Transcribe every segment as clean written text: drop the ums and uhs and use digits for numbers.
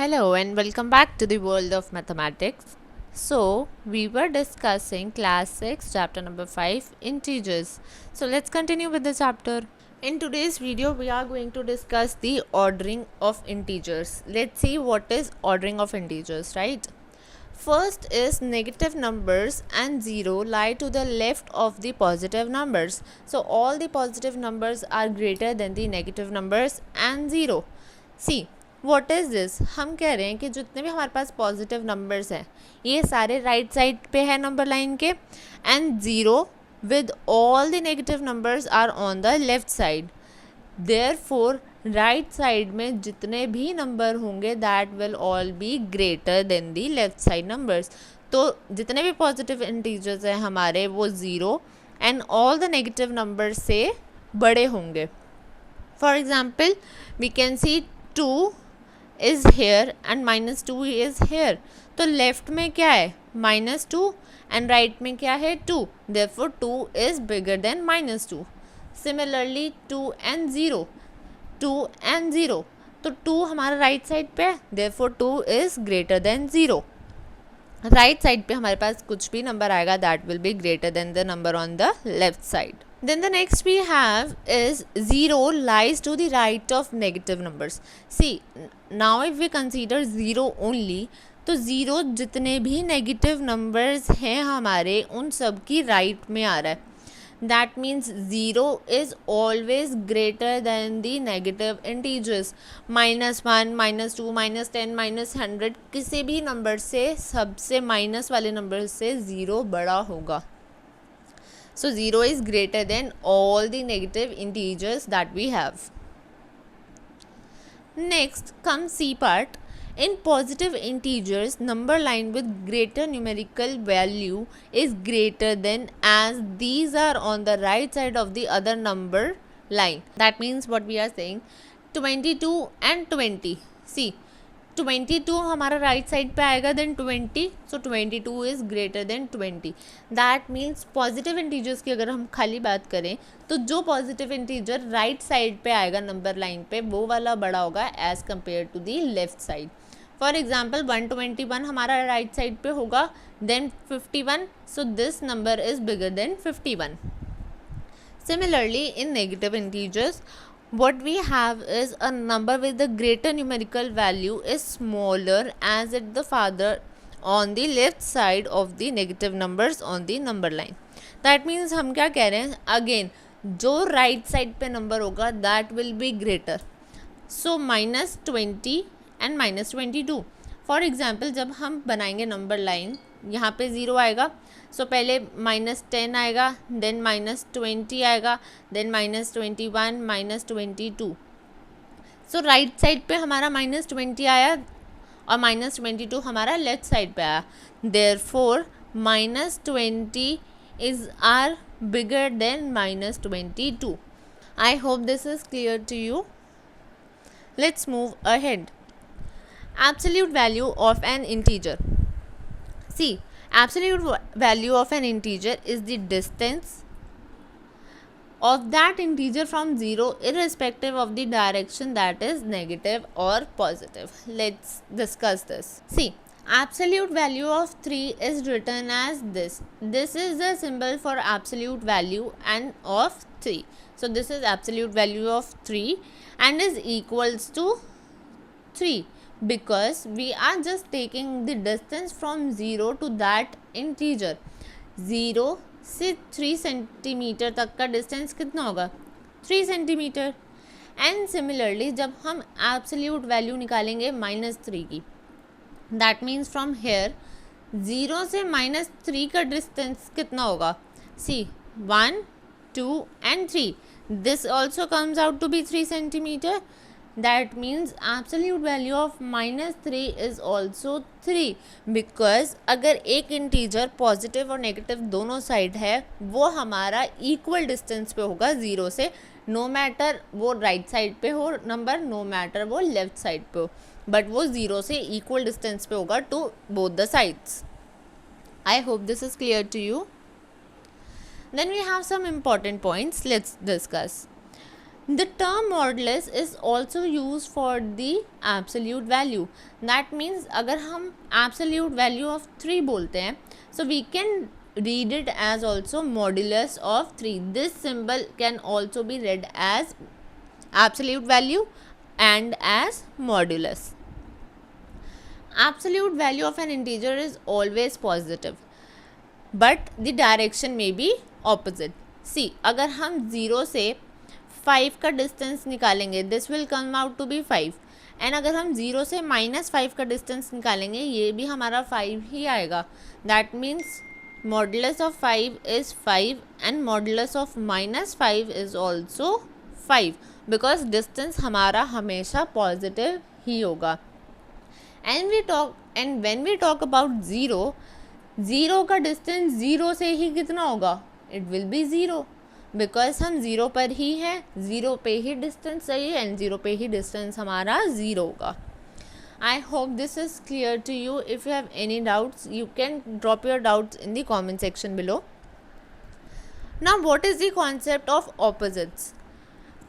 Hello and welcome back to the world of mathematics. So, we were discussing class 6 chapter number 5 integers. So, let's continue with the chapter. In today's video, we are going to discuss the ordering of integers. Let's see what is ordering of integers, right? First is negative numbers and 0 lie to the left of the positive numbers. So, all the positive numbers are greater than the negative numbers and 0. See, what is this, हम कह रहे हैं कि जितने भी हमारे पास positive numbers हैं ये सारे राइट साइड पे है नंबर लाइन के, and zero with all the negative numbers are on the left side. Therefore right side में जितने भी नंबर होंगे that will all be greater than the left side numbers. तो जितने भी पॉजिटिव इंटीजर्स हैं हमारे वो zero and all the negative numbers से बड़े होंगे. For example we can see 2 is here and minus 2 is here. तो लेफ्ट में क्या है minus 2 and राइट में क्या है 2. therefore 2 is bigger than minus 2. similarly 2 and 0, 2 and 0, तो 2 हमारा राइट साइड पे है therefore 2 is greater than 0. Right side पे हमारे पास कुछ भी नंबर आएगा that will B greater than the number on the left side. Then the next we have is 0 lies to the right of negative numbers. See, now if we consider 0 only, तो 0 जितने भी negative numbers हैं हमारे उन सब की right में आ रहा है. That means 0 is always greater than the negative integers. -1, -2, -10, -100 किसी भी नंबर से सबसे माइनस वाले नंबर से 0 बड़ा होगा. So 0 is greater than all the negative integers that we have. Next comes C part. In positive integers, number line with greater numerical value is greater than as these are on the right side of the other number line. That means what we are saying 22 and 20. See, 22 हमारा right side पे आएगा then 20, so 22 is greater than 20. That means positive integers की अगर हम खाली बात करें तो जो पॉजिटिव इंटीजर राइट साइड पे आएगा नंबर लाइन पे वो वाला बड़ा होगा as compare to the left side. For example 121 हमारा राइट साइड पे होगा then 51, so this number is bigger than 51. Similarly, in negative integers, what we have is a number with the greater numerical value is smaller as it the farther on the left side of the negative numbers on the number line. That means हम क्या कह रहे हैं, again जो right side पे number होगा that will be greater. So -20 and -22. For example जब हम बनाएंगे number line यहाँ पे 0 आएगा, सो पहले -10 आएगा देन -20 आएगा देन -21 -22. सो राइट साइड पे हमारा -20 आया और -22 हमारा लेफ्ट साइड पे आया. Therefore -20 is are bigger than -22. I hope this is clear to you. Let's move ahead. Absolute value of an integer. See, absolute value of an integer is the distance of that integer from 0 irrespective of the direction, that is negative or positive. Let's discuss this. See, absolute value of 3 is written as this. This is the symbol for absolute value and of 3. So this is absolute value of 3 and is equals to 3. Because we are just taking the distance from 0 to that integer. 0 से 3 centimetre तक का distance कितना होगा 3 centimetre. And similarly जब हम absolute value निकालेंगे -3 की, that means from here 0 से -3 का डिस्टेंस कितना होगा. See 1, 2 and 3. This also comes out to be 3 centimetre. That means absolute value of -3 is also 3. Because अगर एक इंटीजर पॉजिटिव और नेगेटिव दोनों साइड है वो हमारा इक्वल डिस्टेंस पे होगा 0 से, नो मैटर वो राइट साइड पे हो नंबर, नो मैटर वो लेफ्ट साइड पे हो, बट वो 0 से इक्वल डिस्टेंस पे होगा to both the sides. I hope this is clear to you. Then we have some important points. Let's discuss. The term modulus is also used for the absolute value. That means अगर हम absolute value of 3 बोलते हैं, so we can read it as also modulus of 3. This symbol can also be read as absolute value and as modulus. Absolute value of an integer is always positive, but the direction may be opposite. See, अगर हम 0 से 5 का distance निकालेंगे, this will come out to be 5, and अगर हम 0 से -5 का distance निकालेंगे, ये भी हमारा 5 ही आएगा. That means modulus of 5 is 5 and modulus of -5 is also 5, because distance हमारा हमेशा पॉजिटिव ही होगा. And when we talk about 0 का डिस्टेंस 0 से ही कितना होगा? इट विल बी 0, बिकॉज हम 0 पर ही हैं, 0 पे ही डिस्टेंस चाहिए एंड 0 पे ही डिस्टेंस हमारा 0 होगा. I hope this is clear to you. If you have any doubts, you can drop your doubts in the comment section below. Now what is the concept of opposites?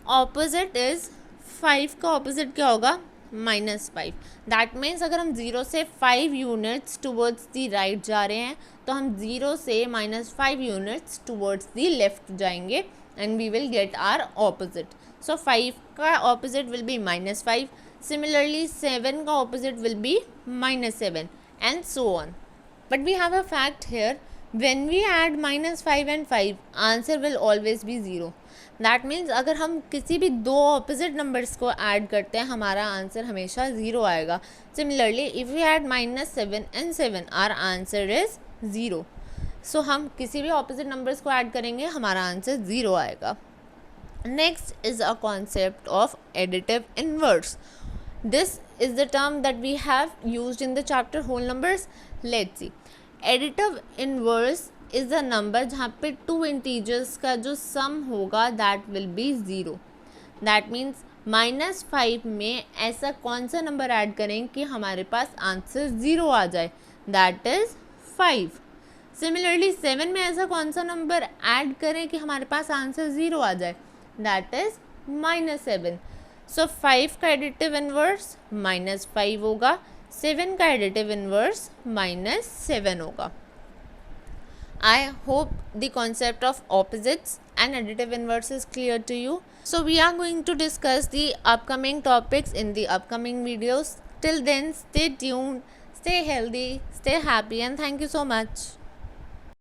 Opposite is 5 का opposite क्या होगा? -5. That means अगर हम 0 से 5 units towards the right जा रहे हैं, तो हम 0 से -5 यूनिट्स टूवर्ड्स द लेफ्ट जाएंगे and we will get our opposite. So 5 का ऑपोजिट विल बी -5. सिमिलरली 7 का opposite will be -7 and so on. But we have a fact here, when we add -5 and 5, answer will always be 0. That means अगर हम किसी भी दो opposite numbers को add करते हैं, हमारा आंसर हमेशा 0 आएगा. Similarly if we add -7 and 7, our answer is 0. So हम किसी भी ऑपोजिट नंबर्स को ऐड करेंगे, हमारा आंसर 0 आएगा. Next is a concept of additive inverse. This is the term that we have used in the chapter whole numbers. Let's see. Additive inverse is a number जहाँ पे 2 integers का जो sum होगा that will be 0. That means -5 में ऐसा कौन सा number add करें कि हमारे पास आंसर 0 आ जाए? That is 5. सिमिलरली 7 में ऐसा कौन सा नंबर ऐड करें कि हमारे पास आंसर 0 आ जाए? That is -7. सो 5 का एडिटिव इनवर्स -5 होगा, 7 का एडिटिव इनवर्स -7 होगा. I hope the concept of opposites and additive inverse is clear to you. So we are going to discuss the upcoming topics in the upcoming videos. Till then, stay tuned, stay healthy, stay happy, and thank you so much.